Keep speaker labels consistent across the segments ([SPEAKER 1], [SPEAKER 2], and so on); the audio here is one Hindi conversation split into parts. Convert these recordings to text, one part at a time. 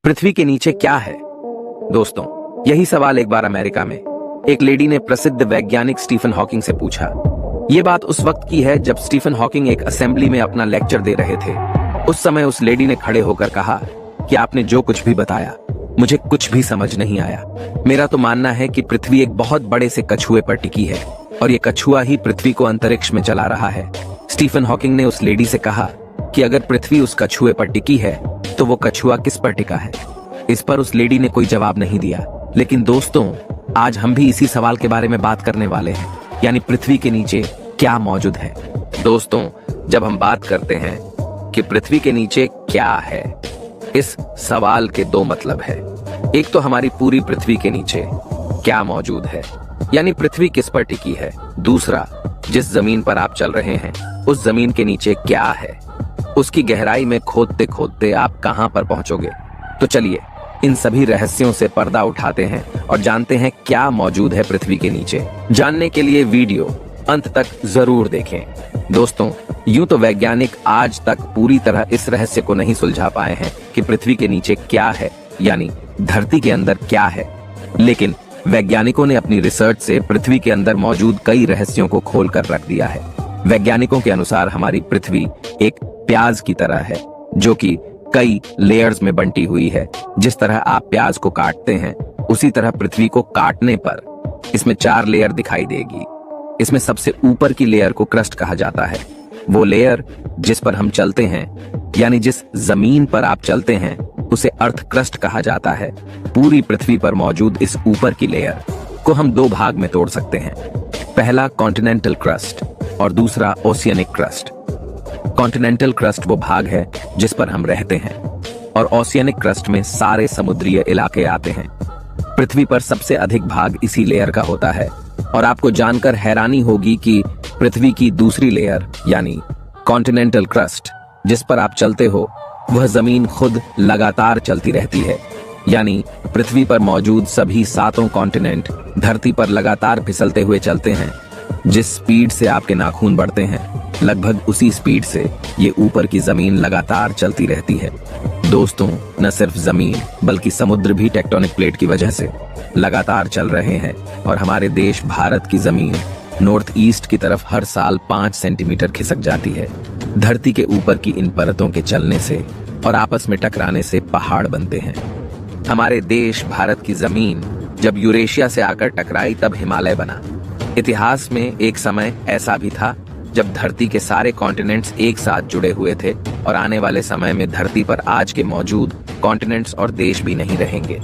[SPEAKER 1] पृथ्वी के नीचे क्या है? दोस्तों, यही सवाल एक बार अमेरिका में एक लेडी ने प्रसिद्ध वैज्ञानिक स्टीफन हॉकिंग से पूछा। ये बात उस वक्त की है जब स्टीफन हॉकिंग एक असेंबली में अपना लेक्चर दे रहे थे। उस समय उस लेडी ने खड़े होकर कहा कि आपने जो कुछ भी बताया मुझे कुछ भी समझ नहीं आया। मेरा तो मानना है कि पृथ्वी एक बहुत बड़े से कछुए पर टिकी है और ये कछुआ ही पृथ्वी को अंतरिक्ष में चला रहा है। स्टीफन हॉकिंग ने उस लेडी से कहा कि अगर पृथ्वी उस कछुए पर टिकी है तो वो कछुआ किस पर टिका है? इस पर उस लेडी ने कोई जवाब नहीं दिया। लेकिन दोस्तों, आज हम भी इसी सवाल के बारे में बात करने वाले हैं, यानी पृथ्वी के नीचे क्या मौजूद है। दोस्तों, जब हम बात करते हैं कि पृथ्वी के नीचे क्या है, इस सवाल के दो मतलब है। एक तो हमारी पूरी पृथ्वी के नीचे क्या मौजूद है, यानी पृथ्वी किस पर टिकी है। दूसरा, जिस जमीन पर आप चल रहे हैं उस जमीन के नीचे क्या है, उसकी गहराई में खोदते खोदते आप कहां पर पहुंचोगे। तो चलिए इन सभी रहस्यों से पर्दा उठाते हैं और जानते हैं क्या मौजूद है पृथ्वी के नीचे। जानने के लिए वीडियो अंत तक जरूर देखें। दोस्तों, यूं तो वैज्ञानिक आज तक पूरी तरह इस रहस्य को नहीं सुलझा पाए हैं कि पृथ्वी के नीचे क्या है, यानी धरती के अंदर क्या है। लेकिन वैज्ञानिकों ने अपनी रिसर्च से पृथ्वी के अंदर मौजूद कई रहस्यों को खोल कर रख दिया है। वैज्ञानिकों के अनुसार हमारी पृथ्वी एक प्याज की तरह है, जो कि कई लेयर्स में बंटी हुई है। जिस तरह आप प्याज को काटते हैं उसी तरह पृथ्वी को काटने पर इसमें 4 लेयर दिखाई देगी। इसमें सबसे ऊपर की लेयर को क्रस्ट कहा जाता है। वो लेयर जिस पर हम चलते हैं, यानी जिस जमीन पर आप चलते हैं, उसे अर्थ क्रस्ट कहा जाता है। पूरी पृथ्वी पर मौजूद इस ऊपर की लेयर को हम 2 भाग में तोड़ सकते हैं। पहला कॉन्टिनेंटल क्रस्ट और दूसरा ओशियनिक क्रस्ट। कॉन्टिनेंटल क्रस्ट वो भाग है जिस पर हम रहते हैं और ओशियनिक क्रस्ट में सारे समुद्रीय इलाके आते हैं। पृथ्वी पर सबसे अधिक भाग इसी लेयर का होता है और आपको जानकर हैरानी होगी कि पृथ्वी की दूसरी लेयर यानी कॉन्टिनेंटल क्रस्ट जिस पर आप चलते हो, वह जमीन खुद लगातार चलती रहती है। यानी पृथ्वी पर मौजूद सभी 7 कॉन्टिनेंट धरती पर लगातार फिसलते हुए चलते हैं। जिस स्पीड से आपके नाखून बढ़ते हैं, लगभग उसी स्पीड से ये ऊपर की जमीन लगातार चलती रहती है। दोस्तों, न सिर्फ जमीन बल्कि समुद्र भी टेक्टोनिक प्लेट की वजह से लगातार चल रहे हैं और हमारे देश भारत की जमीन नॉर्थ ईस्ट की तरफ हर साल 5 सेंटीमीटर खिसक जाती है। धरती के ऊपर की इन परतों के चलने से और आपस में टकराने से पहाड़ बनते हैं। हमारे देश भारत की जमीन जब यूरेशिया से आकर टकराई तब हिमालय बना। इतिहास में एक समय ऐसा भी था जब धरती के सारे कॉन्टिनेंट्स एक साथ जुड़े हुए थे और आने वाले समय में धरती पर आज के मौजूद कॉन्टिनेंट्स और देश भी नहीं रहेंगे।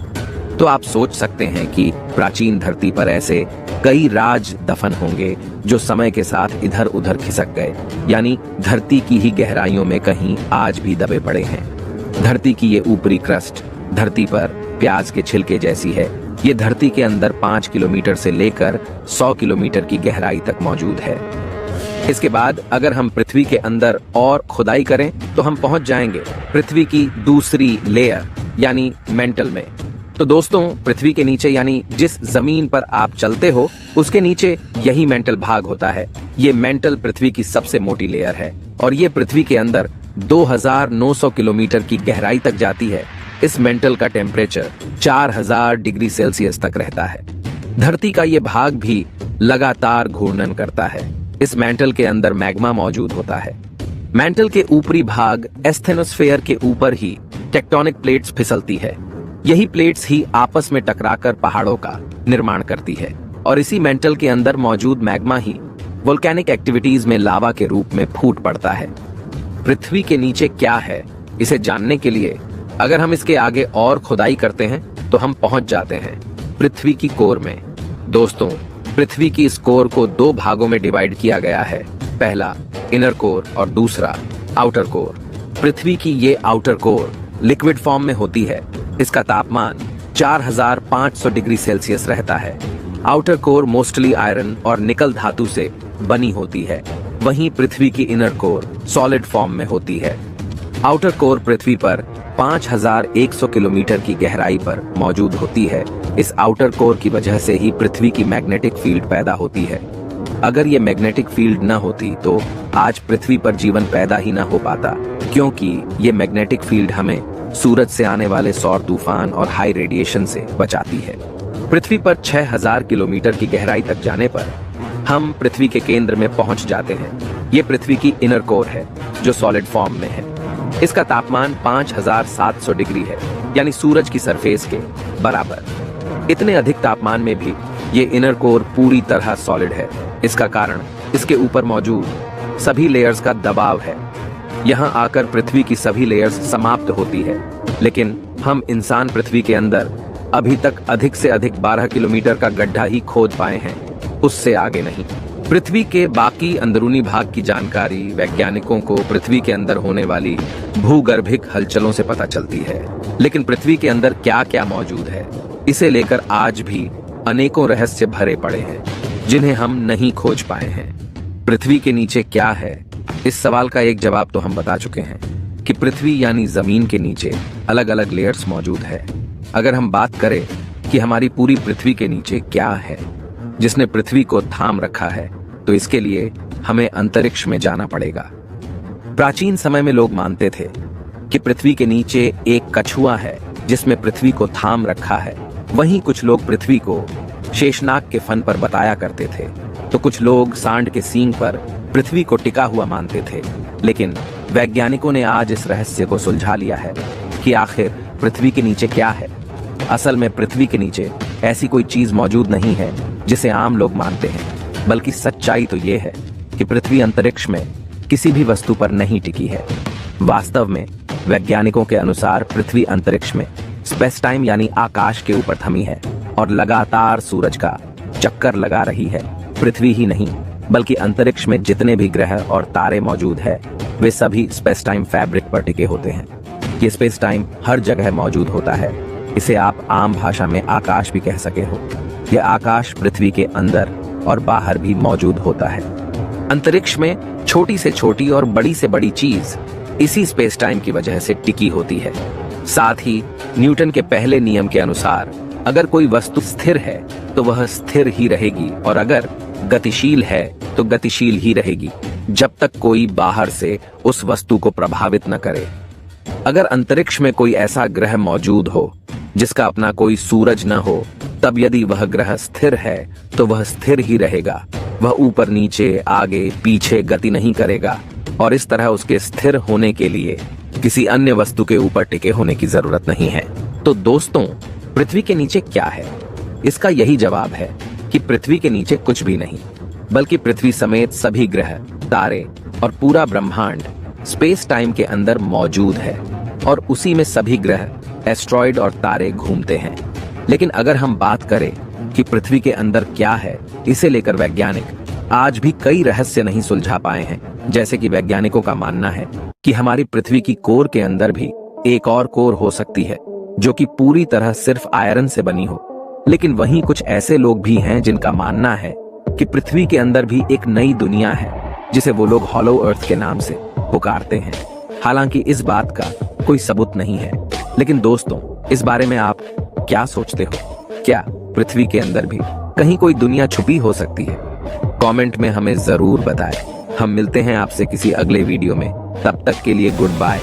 [SPEAKER 1] तो आप सोच सकते हैं कि प्राचीन धरती पर ऐसे कई राज दफन होंगे जो समय के साथ इधर उधर खिसक गए, यानी धरती की ही गहराइयों में कहीं आज भी दबे पड़े हैं। धरती की ये ऊपरी क्रस्ट धरती पर प्याज के छिलके जैसी है। ये धरती के अंदर 5 किलोमीटर से लेकर 100 किलोमीटर की गहराई तक मौजूद है। इसके बाद अगर हम पृथ्वी के अंदर और खुदाई करें तो हम पहुंच जाएंगे पृथ्वी की दूसरी लेयर यानी मेंटल में। तो दोस्तों, पृथ्वी के नीचे यानी जिस जमीन पर आप चलते हो उसके नीचे यही मेंटल भाग होता है। ये मेंटल पृथ्वी की सबसे मोटी लेयर है और ये पृथ्वी के अंदर 2900 किलोमीटर की गहराई तक जाती है। इस मेंटल का टेम्परेचर 4000 डिग्री सेल्सियस तक रहता है। धरती का ये भाग भी लगातार घूर्णन करता है। इस मेंटल के अंदर मैग्मा मौजूद होता है। मेंटल के ऊपरी भाग एस्थेनोस्फेयर के ऊपर ही टेक्टोनिक प्लेट्स फिसलती है। यही प्लेट्स ही आपस में टकराकर पहाड़ों का निर्माण करती है और इसी मेंटल के अंदर मौजूद मैग्मा ही वोल्केनिक एक्टिविटीज में लावा के रूप में फूट पड़ता है। पृथ्वी के नीचे क्या है, इसे जानने के लिए अगर हम इसके आगे और खुदाई करते हैं तो हम पहुंच जाते हैं पृथ्वी की कोर में। दोस्तों, पृथ्वी की इस कोर को 2 भागों में डिवाइड किया गया है। पहला इनर कोर और दूसरा आउटर कोर। पृथ्वी की ये आउटर कोर लिक्विड फॉर्म में होती है। इसका तापमान 4500 डिग्री सेल्सियस रहता है। आउटर कोर मोस्टली आयरन और निकल धातु से बनी होती है। वहीं पृथ्वी की इनर कोर सॉलिड फॉर्म में होती है। आउटर कोर पृथ्वी पर 5100 किलोमीटर की गहराई पर मौजूद होती है। इस आउटर कोर की वजह से ही पृथ्वी की मैग्नेटिक फील्ड पैदा होती है। अगर ये मैग्नेटिक फील्ड न होती तो आज पृथ्वी पर जीवन पैदा ही न हो पाता, क्योंकि ये मैग्नेटिक फील्ड हमें सूरज से आने वाले सौर तूफान और हाई रेडिएशन से बचाती है। पृथ्वी पर 6000 किलोमीटर की गहराई तक जाने पर हम पृथ्वी के केंद्र में पहुंच जाते हैं। ये पृथ्वी की इनर कोर है जो सॉलिड फॉर्म में है। इसका तापमान 5700 डिग्री है, यानी सूरज की सरफेस के बराबर। इतने अधिक तापमान में भी ये इनर कोर पूरी तरह सॉलिड है। इसका कारण इसके ऊपर मौजूद सभी लेयर्स का दबाव है। यहाँ आकर पृथ्वी की सभी लेयर्स समाप्त होती है, लेकिन हम इंसान पृथ्वी के अंदर अभी तक अधिक से अधिक 12 किलोमीटर का गड्ढा ही खोद पाए हैं, उससे आगे नहीं। पृथ्वी के बाकी अंदरूनी भाग की जानकारी वैज्ञानिकों को पृथ्वी के अंदर होने वाली भूगर्भिक हलचलों से पता चलती है, लेकिन पृथ्वी के अंदर क्या क्या मौजूद है इसे लेकर आज भी अनेकों रहस्य भरे पड़े हैं जिन्हें हम नहीं खोज पाए हैं। पृथ्वी के नीचे क्या है, इस सवाल का एक जवाब तो हम बता चुके हैं कि पृथ्वी यानी जमीन के नीचे अलग अलग लेयर्स मौजूद है। अगर हम बात करें कि हमारी पूरी पृथ्वी के नीचे क्या है जिसने पृथ्वी को थाम रखा है, तो इसके लिए हमें अंतरिक्ष में जाना पड़ेगा। प्राचीन समय में लोग मानते थे कि पृथ्वी के नीचे एक कछुआ है जिसमें पृथ्वी को थाम रखा है। वहीं कुछ लोग पृथ्वी को शेषनाग के फन पर बताया करते थे, तो कुछ लोग सांड के सींग पर पृथ्वी को टिका हुआ मानते थे। लेकिन वैज्ञानिकों ने आज इस रहस्य को सुलझा लिया है कि आखिर पृथ्वी के नीचे क्या है। असल में पृथ्वी के नीचे ऐसी कोई चीज मौजूद नहीं है जिसे आम लोग मानते हैं, बल्कि सच्चाई तो ये है कि पृथ्वी अंतरिक्ष में किसी भी वस्तु पर नहीं टिकी है। वास्तव में वैज्ञानिकों के अनुसार पृथ्वी अंतरिक्ष में स्पेस टाइम यानी आकाश के ऊपर थमी है और लगातार सूरज का चक्कर लगा रही है। पृथ्वी ही नहीं बल्कि अंतरिक्ष में जितने भी ग्रह और तारे मौजूद है वे सभी स्पेस टाइम फैब्रिक पर टिके होते हैं। ये स्पेस टाइम हर जगह मौजूद होता है। इसे आप आम भाषा में आकाश भी कह सके हो। यह आकाश पृथ्वी के अंदर और बाहर भी मौजूद होता है। अंतरिक्ष में छोटी से छोटी और बड़ी से बड़ी चीज इसी स्पेस टाइम की वजह से टिकी होती है। साथ ही न्यूटन के पहले नियम के अनुसार अगर कोई वस्तु स्थिर है तो वह स्थिर ही रहेगी, और अगर गतिशील है तो गतिशील ही रहेगी जब तक कोई बाहर से उस वस्तु को प्रभावित न करे। अगर अंतरिक्ष में कोई ऐसा ग्रह मौजूद हो जिसका अपना कोई सूरज न हो, तब यदि वह ग्रह स्थिर है तो वह स्थिर ही रहेगा। वह ऊपर नीचे आगे पीछे गति नहीं करेगा, और इस तरह उसके स्थिर होने के लिए किसी अन्य वस्तु के ऊपर टिके होने की जरूरत नहीं है। तो दोस्तों, पृथ्वी के नीचे क्या है? इसका यही जवाब है कि पृथ्वी के नीचे कुछ भी नहीं, बल्कि पृथ्वी समेत सभी ग्रह, तारे और पूरा ब्रह्मांड स्पेस टाइम के अंदर मौजूद है, और उसी में सभी ग्रह, एस्ट्रॉइड और तारे घूमते हैं। लेकिन अगर हम बात करें कि पृथ्वी के अंदर क्या है, इसे लेकर वैज्ञानिक आज भी कई रहस्य नहीं सुलझा पाए हैं। जैसे कि वैज्ञानिकों का मानना है कि हमारी पृथ्वी की कोर के अंदर भी एक और कोर हो सकती है जो कि पूरी तरह सिर्फ आयरन से बनी हो। लेकिन वहीं कुछ ऐसे लोग भी हैं जिनका मानना है कि पृथ्वी के अंदर भी एक नई दुनिया है जिसे वो लोग हॉलो अर्थ के नाम से पुकारते हैं। हालांकि इस बात का कोई सबूत नहीं है। लेकिन दोस्तों, इस बारे में आप क्या सोचते हो? क्या पृथ्वी के अंदर भी कहीं कोई दुनिया छुपी हो सकती है? कमेंट में हमें जरूर बताएं। हम मिलते हैं आपसे किसी अगले वीडियो में। तब तक के लिए गुड बाय।